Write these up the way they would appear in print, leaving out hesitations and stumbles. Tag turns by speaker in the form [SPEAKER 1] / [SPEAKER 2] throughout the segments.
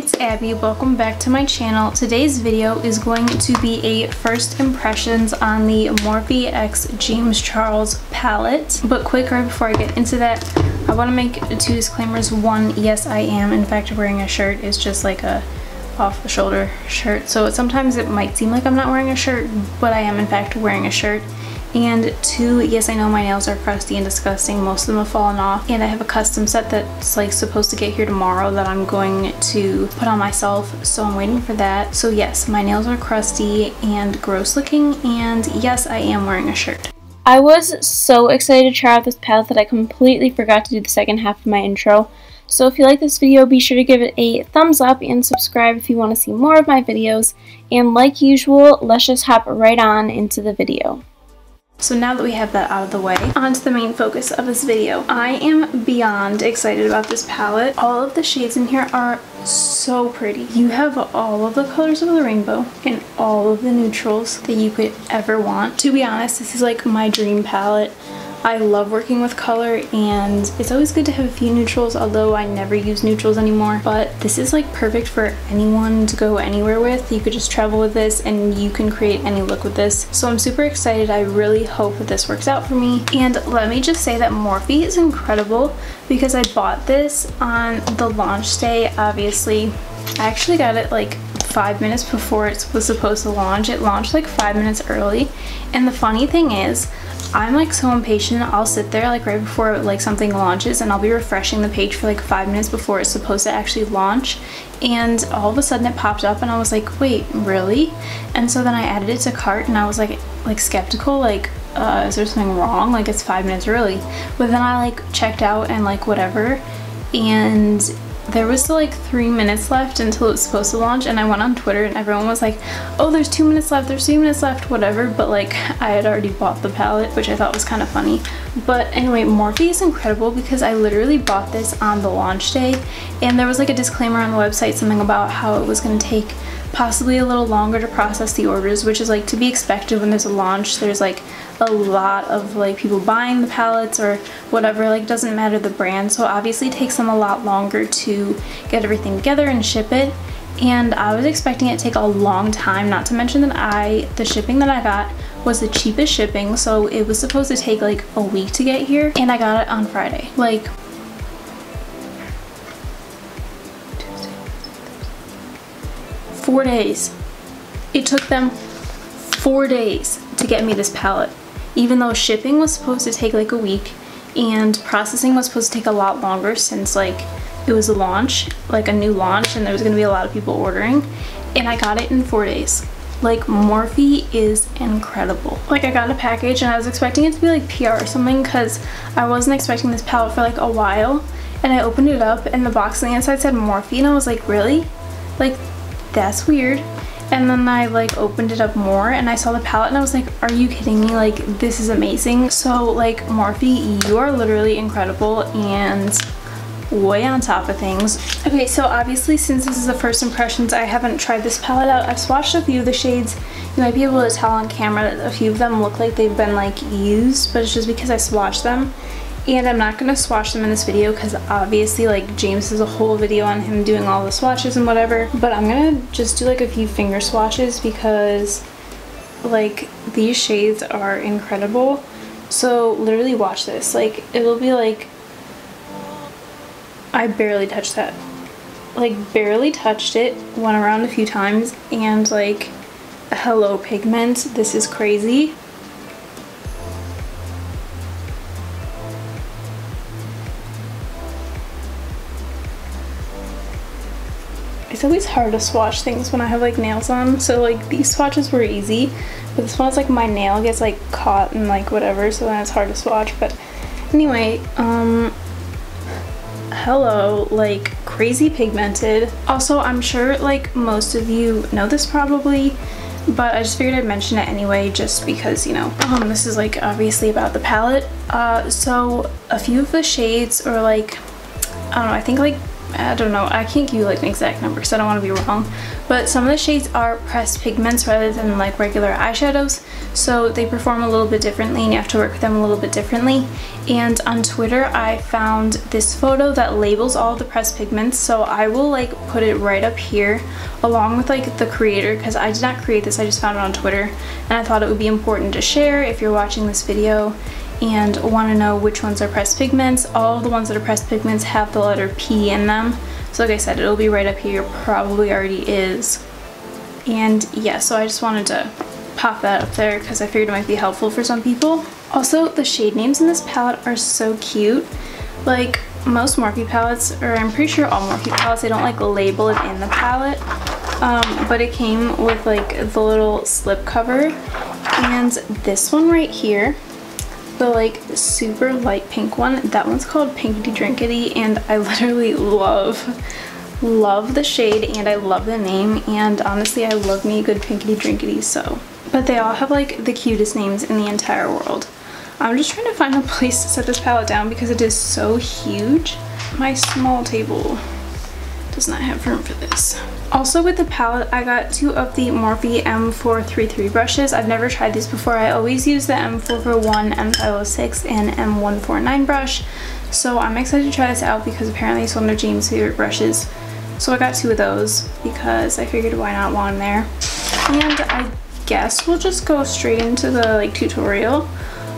[SPEAKER 1] it's Abby. Welcome back to my channel. Today's video is going to be a first impressions on the Morphe x James Charles palette. But quick, right before I get into that, I want to make two disclaimers. One, yes, I am in fact wearing a shirt. It's just like a off the shoulder shirt, so sometimes it might seem like I'm not wearing a shirt, but I am in fact wearing a shirt. And two, yes, I know my nails are crusty and disgusting. Most of them have fallen off, and I have a custom set that's like supposed to get here tomorrow that I'm going to put on myself, so I'm waiting for that. So yes, my nails are crusty and gross looking, and yes, I am wearing a shirt.
[SPEAKER 2] I was so excited to try out this palette that I completely forgot to do the second half of my intro. So if you like this video, be sure to give it a thumbs up and subscribe if you want to see more of my videos. And like usual, let's just hop right on into the video.
[SPEAKER 1] So now that we have that out of the way, on to the main focus of this video. I am beyond excited about this palette. All of the shades in here are so pretty. You have all of the colors of the rainbow and all of the neutrals that you could ever want. To be honest, this is like my dream palette. I love working with color, and it's always good to have a few neutrals, although I never use neutrals anymore. But this is like perfect for anyone to go anywhere with. You could just travel with this and you can create any look with this. So I'm super excited. I really hope that this works out for me. And let me just say that Morphe is incredible because I bought this on the launch day. Obviously, I actually got it like 5 minutes before it was supposed to launch. It launched like 5 minutes early, and the funny thing is, I'm like so impatient. I'll sit there like right before like something launches and I'll be refreshing the page for like 5 minutes before it's supposed to actually launch, and all of a sudden it popped up and I was like, wait, really? And so then I added it to cart and I was like skeptical, like is there something wrong? Like, it's 5 minutes early. But then I like checked out and like whatever, and there was still like 3 minutes left until it was supposed to launch, and I went on Twitter and everyone was like, oh, there's 2 minutes left, there's 3 minutes left, whatever. But like, I had already bought the palette, which I thought was kind of funny. But anyway, Morphe is incredible because I literally bought this on the launch day, and there was like a disclaimer on the website, something about how it was going to take possibly a little longer to process the orders, which is like to be expected when there's a launch. There's like a lot of like people buying the palettes or whatever, like doesn't matter the brand, so obviously it takes them a lot longer to get everything together and ship it. And I was expecting it to take a long time, not to mention that the shipping that I got was the cheapest shipping, so it was supposed to take like a week to get here, and I got it on Friday. Like, 4 days. It took them 4 days to get me this palette, even though shipping was supposed to take like a week and processing was supposed to take a lot longer, since like it was a launch, like a new launch, and there was going to be a lot of people ordering, and I got it in 4 days. Like, Morphe is incredible. Like, I got a package and I was expecting it to be like PR or something, because I wasn't expecting this palette for like a while, and I opened it up and the box on the inside said Morphe, and I was like, really? Like, that's weird. And then I like opened it up more and I saw the palette and I was like, are you kidding me? Like, this is amazing. So like, Morphe, you are literally incredible and way on top of things. Okay, so obviously since this is the first impressions, I haven't tried this palette out. I've swatched a few of the shades. You might be able to tell on camera that a few of them look like they've been like used, but it's just because I swatched them. And I'm not going to swatch them in this video because obviously like James has a whole video on him doing all the swatches and whatever, but I'm going to just do like a few finger swatches because like these shades are incredible. So literally watch this. Like, it'll be like, I barely touched that. Like, barely touched it, went around a few times, and like, hello pigment, this is crazy. It's always hard to swatch things when I have like nails on, so like these swatches were easy, but this one's like my nail gets like caught and like whatever, so then it's hard to swatch. But anyway, hello, like crazy pigmented. Also, I'm sure like most of you know this probably, but I just figured I'd mention it anyway, just because, you know, this is like obviously about the palette. So a few of the shades are like, I don't know, I think like I don't know, I can't give you like an exact number because I don't want to be wrong, but some of the shades are pressed pigments rather than like regular eyeshadows, so they perform a little bit differently and you have to work with them a little bit differently. And on Twitter I found this photo that labels all of the pressed pigments, so I will like put it right up here along with like the creator, because I did not create this, I just found it on Twitter and I thought it would be important to share if you're watching this video and want to know which ones are pressed pigments. All of the ones that are pressed pigments have the letter P in them. So like I said, it'll be right up here, probably already is. And yeah, so I just wanted to pop that up there because I figured it might be helpful for some people. Also, the shade names in this palette are so cute. Like most Morphe palettes, or I'm pretty sure all Morphe palettes, they don't like label it in the palette. But it came with like the little slip cover. And this one right here, the like super light pink one, that one's called Pinkity Drinkity, and I literally love the shade and I love the name, and honestly I love me a good Pinkity Drinkity. So, but they all have like the cutest names in the entire world. I'm just trying to find a place to set this palette down because it is so huge. My small table does not have room for this. Also with the palette, I got 2 of the Morphe M433 brushes. I've never tried these before. I always use the M441, M506, and M149 brush. So I'm excited to try this out because apparently it's one of James' favorite brushes. So I got 2 of those because I figured why not while I'm there. And I guess we'll just go straight into the like tutorial.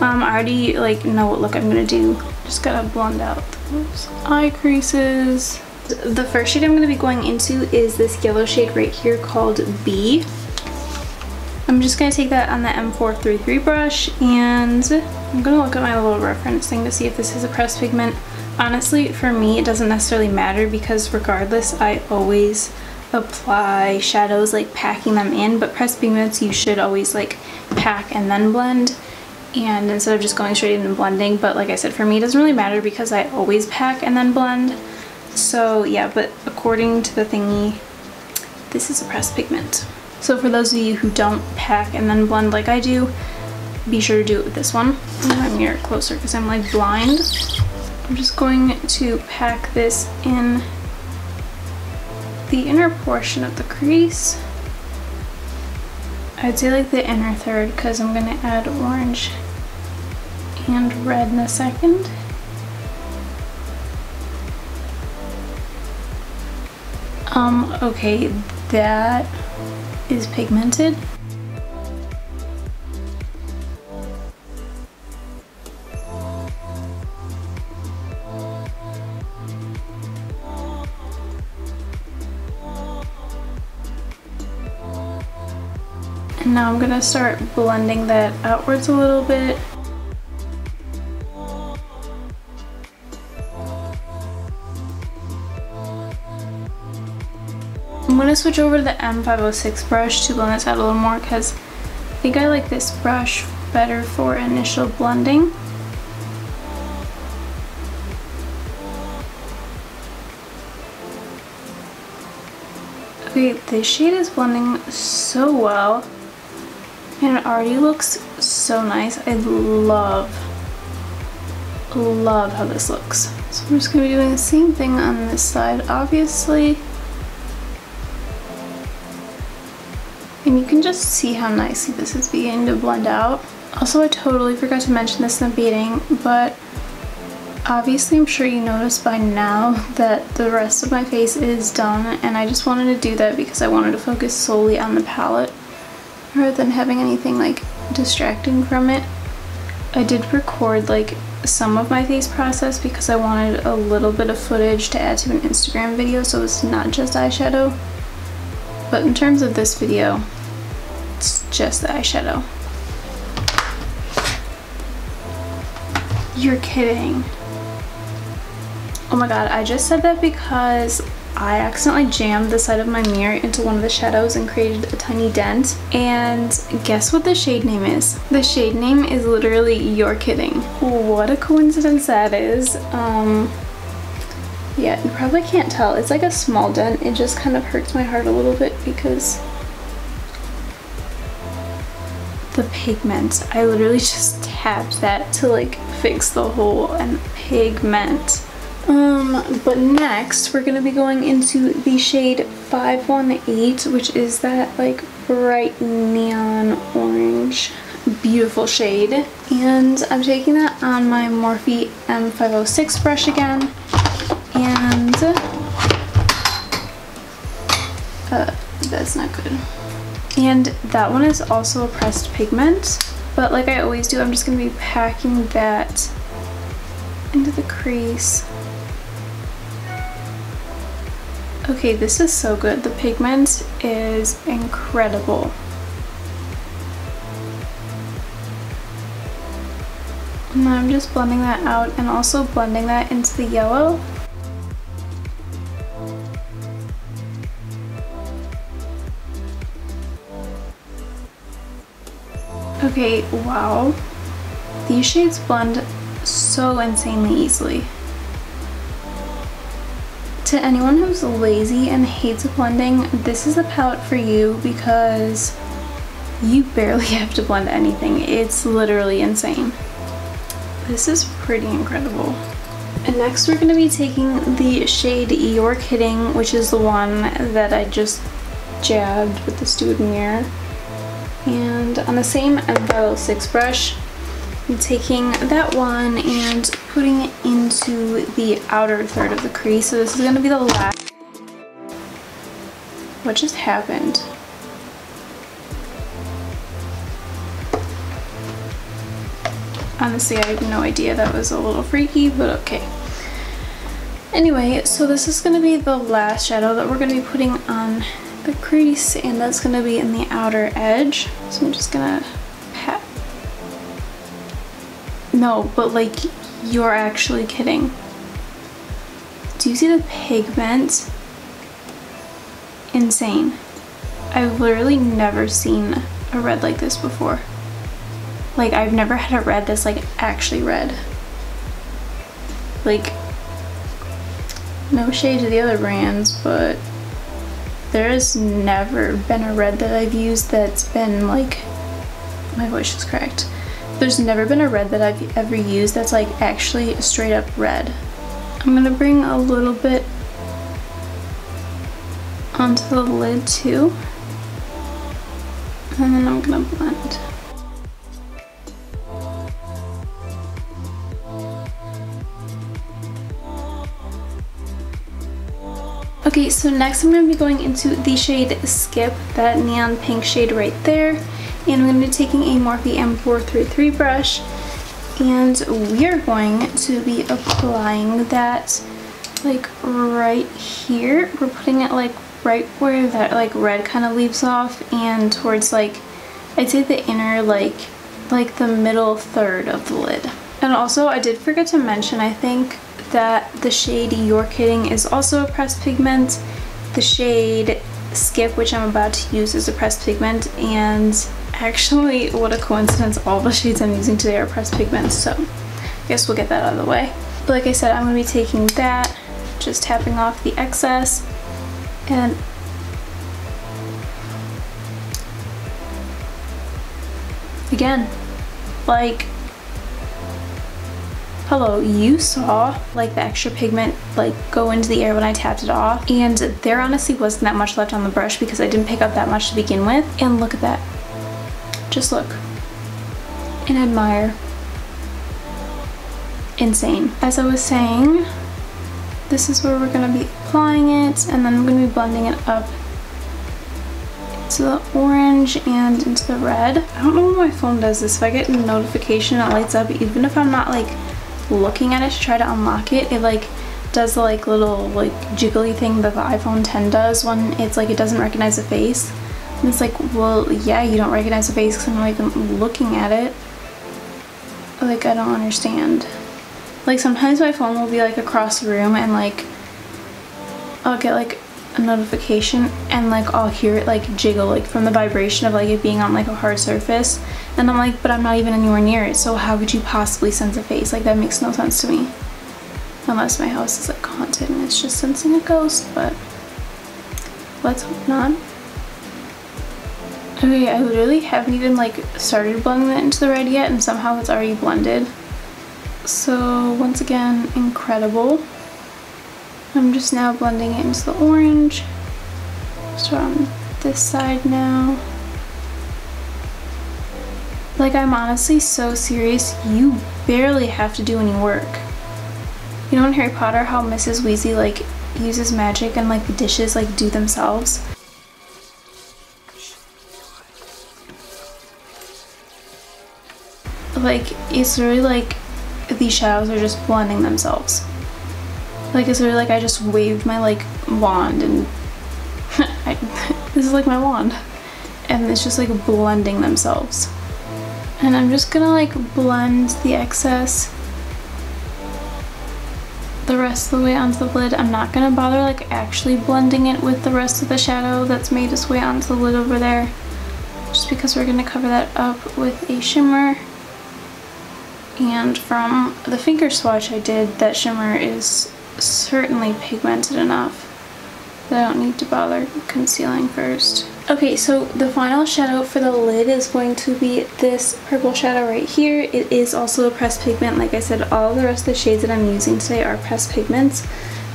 [SPEAKER 1] I already like know what look I'm gonna do. Just gotta blend out those eye creases. The first shade I'm going to be going into is this yellow shade right here called B. I'm just going to take that on the M433 brush and I'm going to look at my little reference thing to see if this is a pressed pigment. Honestly, for me it doesn't necessarily matter because regardless I always apply shadows like packing them in, but pressed pigments you should always like pack and then blend, and instead of just going straight in and blending. But like I said, for me it doesn't really matter because I always pack and then blend. So yeah, but according to the thingy, this is a pressed pigment. So for those of you who don't pack and then blend like I do, be sure to do it with this one. Move my mirror closer because I'm like blind. I'm just going to pack this in the inner portion of the crease. I'd say like the inner third because I'm gonna add orange and red in a second. Okay, that is pigmented. And now I'm gonna start blending that outwards a little bit. I'm going to switch over to the M506 brush to blend this out a little more because I think I like this brush better for initial blending. Okay, this shade is blending so well and it already looks so nice. I love how this looks. So I'm just going to be doing the same thing on this side, obviously. And you can just see how nicely this is beginning to blend out. Also, I totally forgot to mention this in the beginning, but obviously I'm sure you noticed by now that the rest of my face is done, and I just wanted to do that because I wanted to focus solely on the palette rather than having anything like distracting from it. I did record like some of my face process because I wanted a little bit of footage to add to an Instagram video, so it's not just eyeshadow. But in terms of this video, it's just the eyeshadow. You're kidding. Oh my god, I just said that because I accidentally jammed the side of my mirror into one of the shadows and created a tiny dent. And guess what the shade name is? The shade name is literally You're Kidding. What a coincidence that is. Yeah, you probably can't tell. It's like a small dent. It just kind of hurts my heart a little bit because the pigment. I literally just tapped that to like fix the hole, and pigment. But next we're gonna be going into the shade 518, which is that like bright neon orange, beautiful shade. And I'm taking that on my Morphe M506 brush again, and that's not good. And that one is also a pressed pigment, but like I always do, I'm just gonna be packing that into the crease. Okay, this is so good. The pigment is incredible. And I'm just blending that out and also blending that into the yellow. Okay, wow. These shades blend so insanely easily. To anyone who's lazy and hates blending, this is a palette for you because you barely have to blend anything. It's literally insane. This is pretty incredible. And next we're going to be taking the shade You're Kidding, which is the one that I just jabbed with the stupid mirror. And on the same M506 brush, I'm taking that one and putting it into the outer third of the crease. So this is going to be the last. What just happened? Honestly, I have no idea. That was a little freaky, but okay. Anyway, so this is going to be the last shadow that we're going to be putting on the crease, and that's going to be in the outer edge. So I'm just going to pat. No, but like, you're actually kidding. Do you see the pigment? Insane. I've literally never seen a red like this before. Like, I've never had a red that's like actually red. Like, no shade to the other brands, but there has never been a red that I've used that's been like, my voice is cracked. There's never been a red that I've ever used that's like actually straight up red. I'm gonna bring a little bit onto the lid too, and then I'm gonna blend. Okay, so next I'm going to be going into the shade Skip, that neon pink shade right there. And I'm going to be taking a Morphe M433 brush, and we are going to be applying that like right here. We're putting it like right where that like red kind of leaves off, and towards like, I'd say the inner like the middle third of the lid. And also I did forget to mention, I think, that the shade You're Kidding is also a pressed pigment. The shade Skip, which I'm about to use, is a pressed pigment, and actually, what a coincidence, all the shades I'm using today are pressed pigments, so I guess we'll get that out of the way. But like I said, I'm going to be taking that, just tapping off the excess, and again, like, hello, you saw like the extra pigment like go into the air when I tapped it off, and there honestly wasn't that much left on the brush because I didn't pick up that much to begin with. And look at that. Just look and admire. Insane. As I was saying, this is where we're going to be applying it, and then I'm going to be blending it up to the orange and into the red. I don't know why my phone does this. If I get a notification, it lights up even if I'm not like looking at it to try to unlock it. It like does the like little like jiggly thing that the iPhone 10 does when it's like it doesn't recognize the face. And it's like, well, yeah, you don't recognize the face because I'm not even looking at it. Like, I don't understand. Like, sometimes my phone will be like across the room, and like I'll get like a notification, and like I'll hear it like jiggle like from the vibration of like it being on like a hard surface, and I'm like, but I'm not even anywhere near it, so how could you possibly sense a face? Like, that makes no sense to me, unless my house is like haunted and it's just sensing a ghost, but let's hope not. Okay, I literally haven't even like started blending that into the red yet, and somehow it's already blended. So once again, incredible. I'm just now blending it into the orange. Start on this side now. Like, I'm honestly so serious, you barely have to do any work. You know in Harry Potter how Mrs. Weasley like uses magic and like the dishes like do themselves? Like, it's really like these shadows are just blending themselves. Like, it's really like I just waved my like wand and this is like my wand. And it's just like blending themselves. And I'm just gonna like blend the excess the rest of the way onto the lid. I'm not gonna bother like actually blending it with the rest of the shadow that's made its way onto the lid over there, just because we're gonna cover that up with a shimmer. And from the finger swatch I did, that shimmer is certainly pigmented enough that I don't need to bother concealing first. Okay, so the final shadow for the lid is going to be this purple shadow right here. It is also a pressed pigment. Like I said, all of the rest of the shades that I'm using today are pressed pigments.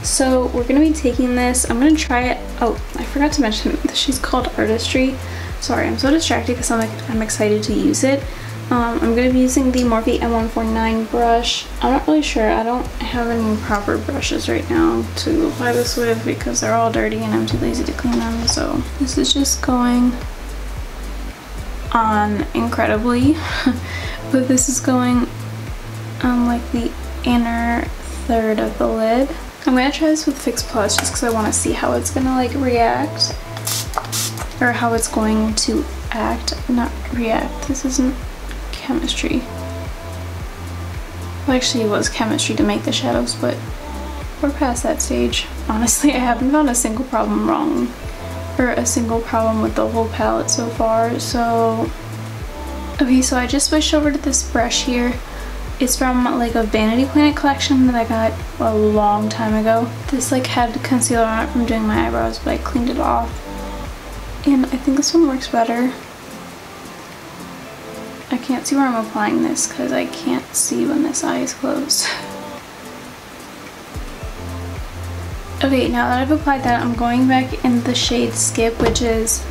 [SPEAKER 1] So we're going to be taking this. I'm going to try it. Oh, I forgot to mention that she's called Artistry. Sorry, I'm so distracted because I'm excited to use it. I'm going to be using the Morphe M149 brush. I'm not really sure. I don't have any proper brushes right now to apply this with because they're all dirty and I'm too lazy to clean them. So this is just going on incredibly. But this is going on like the inner third of the lid. I'm going to try this with Fix Plus just because I want to see how it's going to like react. Or how it's going to act. Not react. This isn't chemistry. Well, actually it was chemistry to make the shadows, but we're past that stage. Honestly, I haven't found a single problem wrong, or a single problem with the whole palette so far. So okay, so I just switched over to this brush here. It's from like a Vanity Planet collection that I got a long time ago. This like had concealer on it from doing my eyebrows, but I cleaned it off, and I think this one works better. I can't see where I'm applying this because I can't see when this eye is closed. Okay, now that I've applied that, I'm going back in the shade Skip, which is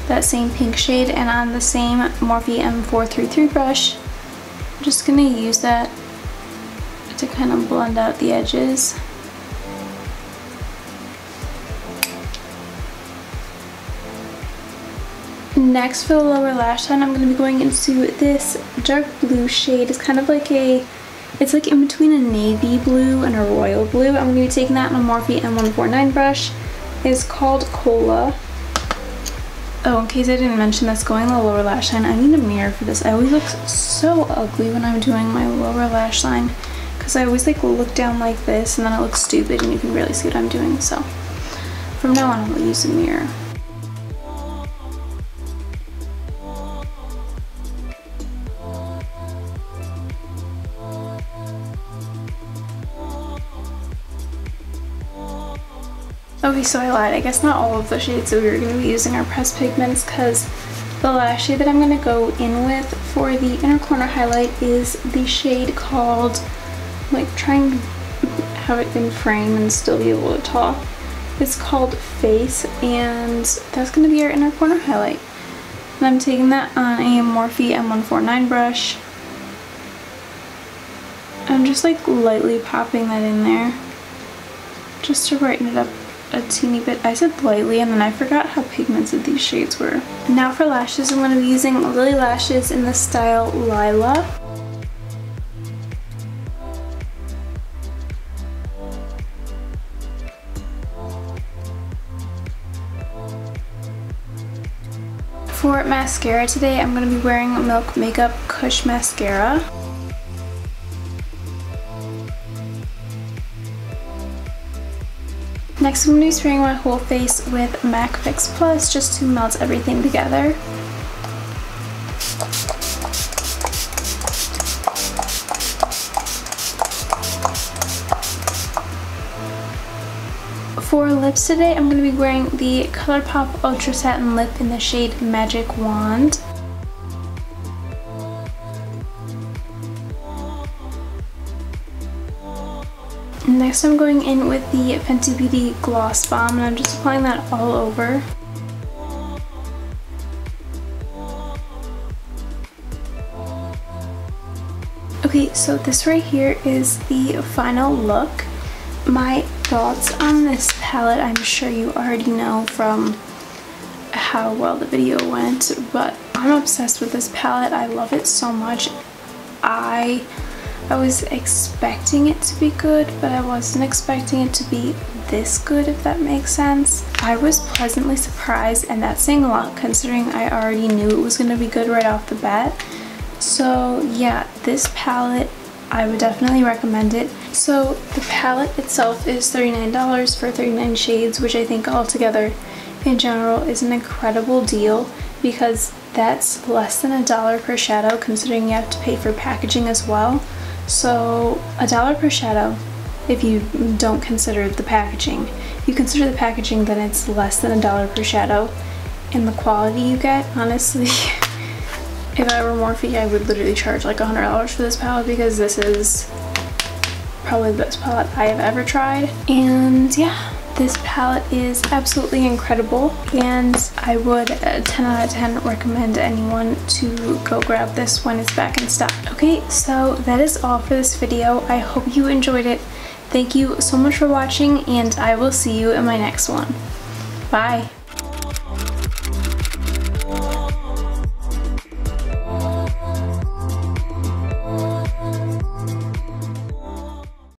[SPEAKER 1] that same pink shade, and on the same Morphe M433 brush, I'm just going to use that to kind of blend out the edges. Next, for the lower lash line, I'm going to be going into this dark blue shade. It's kind of like it's like in between a navy blue and a royal blue. I'm going to be taking that on a Morphe M149 brush. It's called Cola. Oh, in case I didn't mention, that's going on the lower lash line. I need a mirror for this. I always look so ugly when I'm doing my lower lash line because I always like look down like this and then it looks stupid and you can really see what I'm doing. So from now on, I'll use a mirror. Okay, so I lied. I guess not all of the shades that we were going to be using are pressed pigments because the last shade that I'm going to go in with for the inner corner highlight is the shade called, like trying to have it in frame and still be able to talk. It's called Face, and that's going to be our inner corner highlight. And I'm taking that on a Morphe M149 brush. I'm just like lightly popping that in there just to brighten it up a teeny bit. I said lightly and then I forgot how pigmented these shades were. Now for lashes, I'm going to be using Lily Lashes in the style Lila. For mascara today, I'm going to be wearing Milk Makeup Kush Mascara. Next, I'm going to be spraying my whole face with MAC Fix Plus just to melt everything together. For lips today, I'm going to be wearing the ColourPop Ultra Satin Lip in the shade Magic Wand. And next I'm going in with the Fenty Beauty Gloss Bomb, and I'm just applying that all over. Okay, so this right here is the final look. My thoughts on this palette, I'm sure you already know from how well the video went, but I'm obsessed with this palette. I love it so much. I was expecting it to be good, but I wasn't expecting it to be this good, if that makes sense. I was pleasantly surprised, and that's saying a lot considering I already knew it was going to be good right off the bat. So yeah, this palette, I would definitely recommend it. So the palette itself is $39 for 39 shades, which I think altogether in general is an incredible deal, because that's less than $1 per shadow considering you have to pay for packaging as well. So $1 per shadow if you don't consider the packaging. If you consider the packaging, then it's less than $1 per shadow. And the quality you get, honestly, if I were Morphe, I would literally charge like $100 for this palette, because this is probably the best palette I have ever tried. And yeah, this palette is absolutely incredible, and I would 10 out of 10 recommend anyone to go grab this when it's back in stock. Okay, so that is all for this video. I hope you enjoyed it. Thank you so much for watching, and I will see you in my next one. Bye!